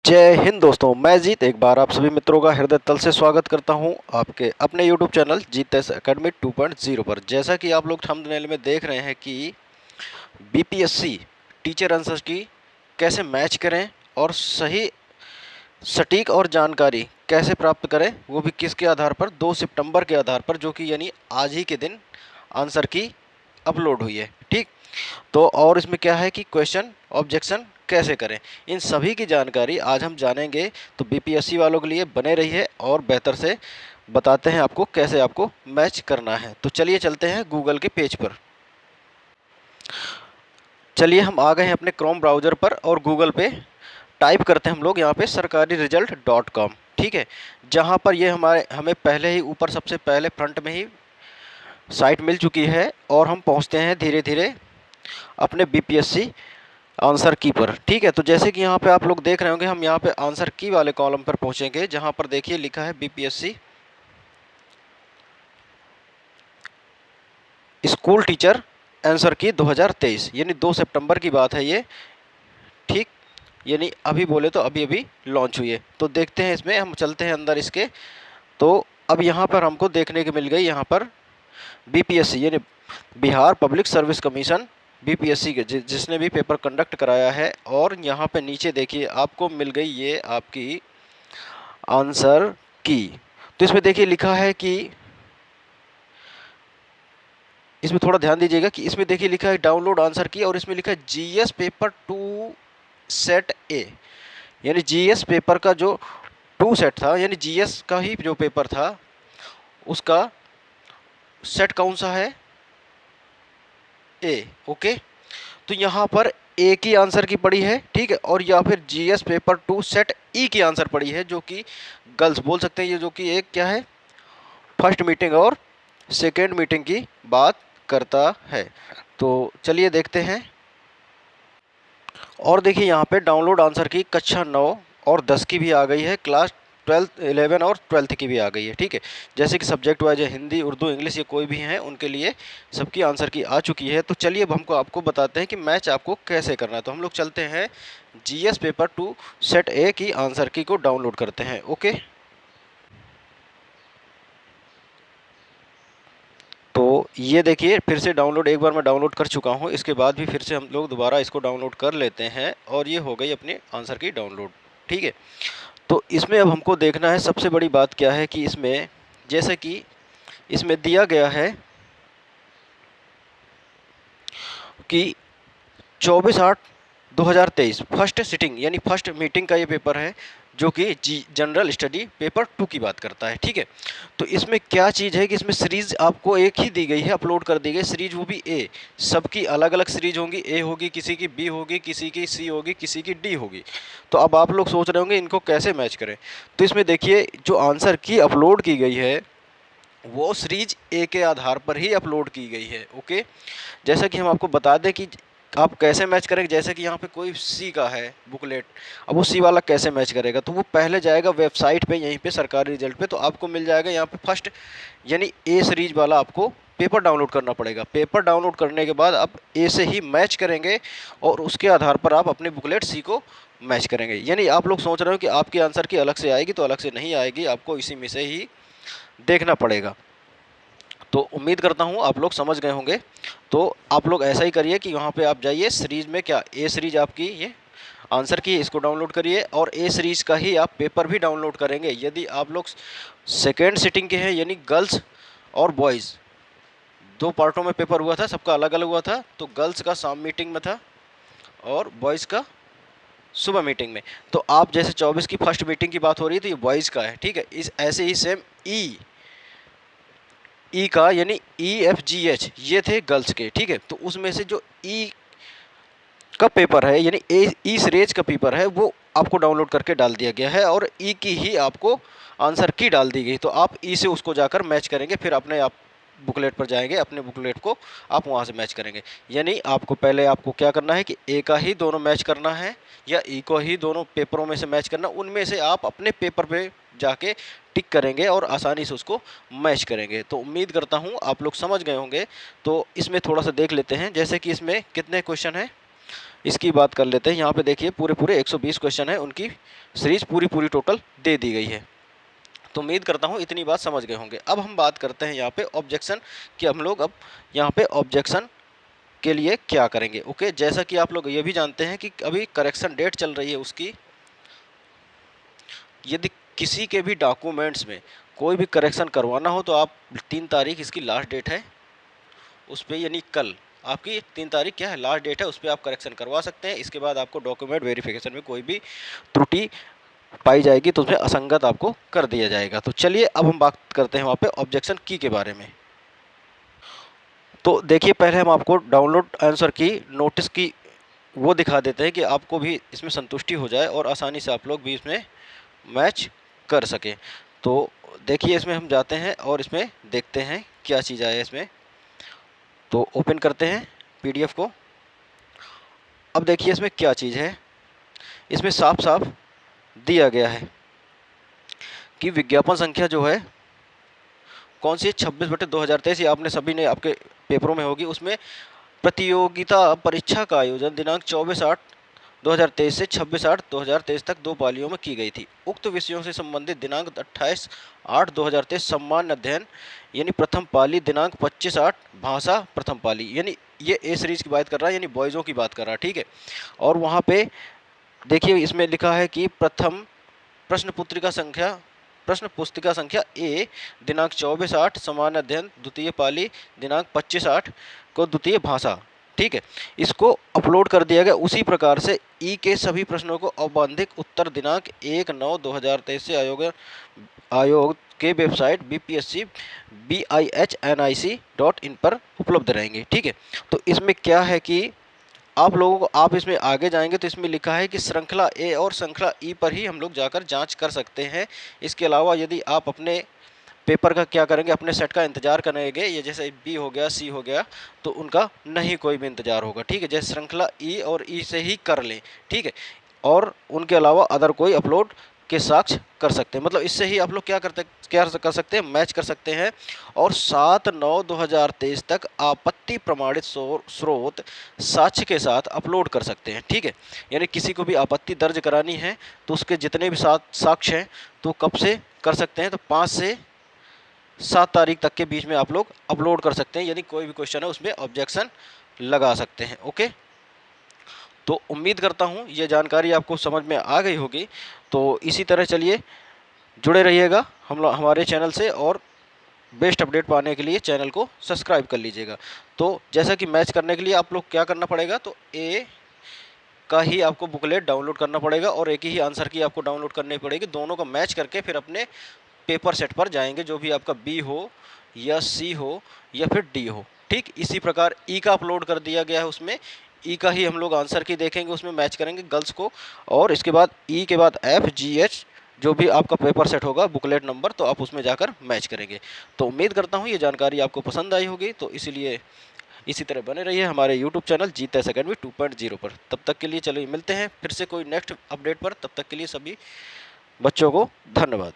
जय हिंद दोस्तों, मैं जीत एक बार आप सभी मित्रों का हृदय तल से स्वागत करता हूं आपके अपने यूट्यूब चैनल जीत एकेडमी 2.0 पर। जैसा कि आप लोग थंबनेल में देख रहे हैं कि बीपीएससी टीचर आंसर्स की कैसे मैच करें और सही सटीक और जानकारी कैसे प्राप्त करें, वो भी किसके आधार पर, 2 सितंबर के आधार पर, जो कि यानी आज ही के दिन आंसर की अपलोड हुई है। ठीक, तो और इसमें क्या है कि क्वेश्चन ऑब्जेक्शन कैसे करें, इन सभी की जानकारी आज हम जानेंगे। तो बीपीएससी वालों के लिए बने रहिए और बेहतर से बताते हैं आपको कैसे आपको मैच करना है। तो चलिए चलते हैं गूगल के पेज पर। चलिए हम आ गए हैं अपने क्रोम ब्राउज़र पर और गूगल पे टाइप करते हैं हम लोग यहाँ पे sarkariresult.com। ठीक है, जहाँ पर ये हमें पहले ही ऊपर सबसे पहले फ्रंट में ही साइट मिल चुकी है और हम पहुँचते हैं धीरे धीरे अपने बीपीएससी आंसर की पर। ठीक है, तो जैसे कि यहाँ पे आप लोग देख रहे होंगे, हम यहाँ पे आंसर की वाले कॉलम पर पहुँचेंगे, जहाँ पर देखिए लिखा है बीपीएससी स्कूल टीचर आंसर की 2023, यानी 2 सितंबर की बात है ये। ठीक, यानी अभी बोले तो अभी अभी लॉन्च हुई है। तो देखते हैं, इसमें हम चलते हैं अंदर इसके। तो अब यहाँ पर हमको देखने को मिल गई, यहाँ पर बीपीएससी यानी Bihar public service commission, BPSC के जिसने भी पेपर कंडक्ट कराया है। और यहाँ पे नीचे देखिए आपको मिल गई ये आपकी आंसर की। तो इसमें देखिए लिखा है कि इसमें थोड़ा ध्यान दीजिएगा कि इसमें देखिए लिखा है डाउनलोड आंसर की, और इसमें लिखा है जीएस पेपर 2 सेट ए, यानी जीएस पेपर का जो 2 सेट था, यानी जीएस का ही जो पेपर था उसका सेट कौन सा है, ए। ओके, तो यहाँ पर ए की आंसर की पड़ी है। ठीक है, और या फिर जीएस पेपर 2 सेट ई की आंसर पड़ी है, जो कि गर्ल्स बोल सकते हैं, ये जो कि एक क्या है, फर्स्ट मीटिंग और सेकेंड मीटिंग की बात करता है। तो चलिए देखते हैं। और देखिए यहाँ पे डाउनलोड आंसर की कक्षा 9 और 10 की भी आ गई है, क्लास 12, 11 और 12 की भी आ गई है। ठीक है, जैसे कि सब्जेक्ट वाइज है, हिंदी, उर्दू, इंग्लिश, ये कोई भी हैं उनके लिए सबकी आंसर की आ चुकी है। तो चलिए अब हमको आपको बताते हैं कि मैच आपको कैसे करना है। तो हम लोग चलते हैं जीएस पेपर 2 सेट ए की आंसर की को डाउनलोड करते हैं। ओके, तो ये देखिए फिर से डाउनलोड, एक बार मैं डाउनलोड कर चुका हूँ, इसके बाद भी फिर से हम लोग दोबारा इसको डाउनलोड कर लेते हैं और ये हो गई अपने आंसर की डाउनलोड। ठीक है, तो इसमें अब हमको देखना है, सबसे बड़ी बात क्या है कि इसमें जैसे कि इसमें दिया गया है कि 24/8/2023 फर्स्ट सिटिंग यानी फर्स्ट मीटिंग का ये पेपर है, जो कि जनरल स्टडी पेपर 2 की बात करता है। ठीक है, तो इसमें क्या चीज़ है कि इसमें सीरीज आपको एक ही दी गई है, अपलोड कर दी गई सीरीज, वो भी ए। सबकी अलग अलग सीरीज होंगी, ए होगी, किसी की बी होगी, किसी की सी होगी, किसी की डी होगी। तो अब आप लोग सोच रहे होंगे इनको कैसे मैच करें। तो इसमें देखिए जो आंसर की अपलोड की गई है वो सीरीज ए के आधार पर ही अपलोड की गई है। ओके, जैसा कि हम आपको बता दें कि आप कैसे मैच करेंगे। जैसे कि यहाँ पे कोई सी का है बुकलेट, अब वो सी वाला कैसे मैच करेगा, तो वो पहले जाएगा वेबसाइट पे, यहीं पे सरकारी रिजल्ट पे, तो आपको मिल जाएगा यहाँ पे फर्स्ट यानी ए सीरीज वाला आपको पेपर डाउनलोड करना पड़ेगा। पेपर डाउनलोड करने के बाद आप ए से ही मैच करेंगे और उसके आधार पर आप अपनी बुकलेट सी को मैच करेंगे। यानी आप लोग सोच रहे हो कि आपकी आंसर की अलग से आएगी, तो अलग से नहीं आएगी, आपको इसी में से ही देखना पड़ेगा। तो उम्मीद करता हूँ आप लोग समझ गए होंगे। तो आप लोग ऐसा ही करिए कि वहाँ पे आप जाइए, सीरीज में क्या ए सीरीज आपकी ये आंसर की, इसको डाउनलोड करिए और ए सीरीज का ही आप पेपर भी डाउनलोड करेंगे। यदि आप लोग सेकेंड सिटिंग के हैं, यानी गर्ल्स और बॉयज़ दो पार्टों में पेपर हुआ था, सबका अलग अलग हुआ था, तो गर्ल्स का शाम मीटिंग में था और बॉयज़ का सुबह मीटिंग में। तो आप जैसे 24 की फर्स्ट मीटिंग की बात हो रही है, तो ये बॉयज़ का है। ठीक है, इस ऐसे ही सेम ई का यानी EFGH ये थे गर्ल्स के। ठीक है, तो उसमें से जो ई का पेपर है यानी ई सीरीज का पेपर है वो आपको डाउनलोड करके डाल दिया गया है और ई की ही आपको आंसर की डाल दी गई। तो आप ई से उसको जाकर मैच करेंगे, फिर अपने आप बुकलेट पर जाएंगे, अपने बुकलेट को आप वहाँ से मैच करेंगे। यानी आपको पहले आपको क्या करना है कि ए का ही दोनों मैच करना है या ई को ही दोनों पेपरों में से मैच करना, उनमें से आप अपने पेपर पे जाके टिक करेंगे और आसानी से उसको मैच करेंगे। तो उम्मीद करता हूँ आप लोग समझ गए होंगे। तो इसमें थोड़ा सा देख लेते हैं, जैसे कि इसमें कितने क्वेश्चन हैं, इसकी बात कर लेते हैं। यहाँ पे देखिए पूरे पूरे 120 क्वेश्चन है, उनकी सीरीज पूरी पूरी टोटल दे दी गई है। तो उम्मीद करता हूँ इतनी बात समझ गए होंगे। अब हम बात करते हैं यहाँ पे ऑब्जेक्शन कि हम लोग अब यहाँ पे ऑब्जेक्शन के लिए क्या करेंगे। ओके, जैसा कि आप लोग ये भी जानते हैं कि अभी करेक्शन डेट चल रही है उसकी। यदि किसी के भी डॉक्यूमेंट्स में कोई भी करेक्शन करवाना हो तो आप 3 तारीख इसकी लास्ट डेट है, उस पर यानी कल आपकी 3 तारीख क्या है लास्ट डेट है, उस पर आप करेक्शन करवा सकते हैं। इसके बाद आपको डॉक्यूमेंट वेरिफिकेशन में कोई भी त्रुटि पाई जाएगी तो उसमें असंगत आपको कर दिया जाएगा। तो चलिए अब हम बात करते हैं वहाँ पे ऑब्जेक्शन की के बारे में। तो देखिए पहले हम आपको डाउनलोड आंसर की नोटिस की वो दिखा देते हैं कि आपको भी इसमें संतुष्टि हो जाए और आसानी से आप लोग भी इसमें मैच कर सकें। तो देखिए इसमें हम जाते हैं और इसमें देखते हैं क्या चीज़ आया इसमें। तो ओपन करते हैं पीडीएफ को। अब देखिए इसमें क्या चीज़ है, इसमें साफ साफ दिया गया है कि विज्ञापन संख्या जो है कौन सी है 26/2023, ये आपने सभी ने आपके पेपरों में होगी। उसमें प्रतियोगिता परीक्षा का आयोजन दिनांक 24/8/2023 से 26/8/2023 तक 2 पालियों में की गई थी। उक्त विषयों से संबंधित दिनांक 28/8/2023 सामान्य अध्ययन यानी प्रथम पाली, दिनांक 25/8 भाषा प्रथम पाली, यानी ये ए सीरीज की बात कर रहा है, यानी बॉयज़ों की बात कर रहा है, ठीक है। और वहाँ पे देखिए इसमें लिखा है कि प्रथम प्रश्न पुस्तिका संख्या ए दिनांक 24/8 सामान्य अध्ययन द्वितीय पाली, दिनांक 25/8 को द्वितीय भाषा, ठीक है। इसको अपलोड कर दिया गया। उसी प्रकार से ई के सभी प्रश्नों को औपबंधिक उत्तर दिनांक 1/9/2023 से आयोग के वेबसाइट BPSC BIHNIC.in पर उपलब्ध रहेंगे, ठीक है। तो इसमें क्या है कि आप लोगों को आप इसमें आगे जाएंगे तो इसमें लिखा है कि श्रृंखला ए और श्रृंखला ई पर ही हम लोग जाकर जांच कर सकते हैं। इसके अलावा यदि आप अपने पेपर का क्या करेंगे, अपने सेट का इंतजार करेंगे, ये जैसे बी हो गया, सी हो गया, तो उनका नहीं कोई भी इंतजार होगा, ठीक है। जैसे श्रृंखला ई और ई से ही कर लें, ठीक है। और उनके अलावा अदर कोई अपलोड के साक्ष्य कर सकते हैं, मतलब इससे ही आप लोग क्या कर सकते हैं, मैच कर सकते हैं। और 7/9/2023 तक आपत्ति प्रमाणित स्रोत साक्ष्य के साथ अपलोड कर सकते हैं, ठीक है। यानी किसी को भी आपत्ति दर्ज करानी है तो उसके जितने भी साक्ष्य हैं तो कब से कर सकते हैं, तो 5 से 7 तारीख तक के बीच में आप लोग अपलोड कर सकते हैं। यानी कोई भी क्वेश्चन है उसमें ऑब्जेक्शन लगा सकते हैं। ओके, तो उम्मीद करता हूँ ये जानकारी आपको समझ में आ गई होगी। तो इसी तरह चलिए जुड़े रहिएगा हमारे चैनल से, और बेस्ट अपडेट पाने के लिए चैनल को सब्सक्राइब कर लीजिएगा। तो जैसा कि मैच करने के लिए आप लोग क्या करना पड़ेगा, तो ए का ही आपको बुकलेट डाउनलोड करना पड़ेगा और एक ही आंसर की आपको डाउनलोड करनी पड़ेगी। दोनों का मैच करके फिर अपने पेपर सेट पर जाएंगे, जो भी आपका बी हो या सी हो या फिर डी हो, ठीक। इसी प्रकार ई का अपलोड कर दिया गया है, उसमें ई का ही हम लोग आंसर की देखेंगे, उसमें मैच करेंगे गर्ल्स को। और इसके बाद ई के बाद FGH जो भी आपका पेपर सेट होगा बुकलेट नंबर, तो आप उसमें जाकर मैच करेंगे। तो उम्मीद करता हूँ ये जानकारी आपको पसंद आई होगी। तो इसीलिए इसी तरह बने रहिए हमारे यूट्यूब चैनल जीतेस अकेडमी 2.0 पर। तब तक के लिए चलिए मिलते हैं फिर से कोई नेक्स्ट अपडेट पर। तब तक के लिए सभी बच्चों को धन्यवाद।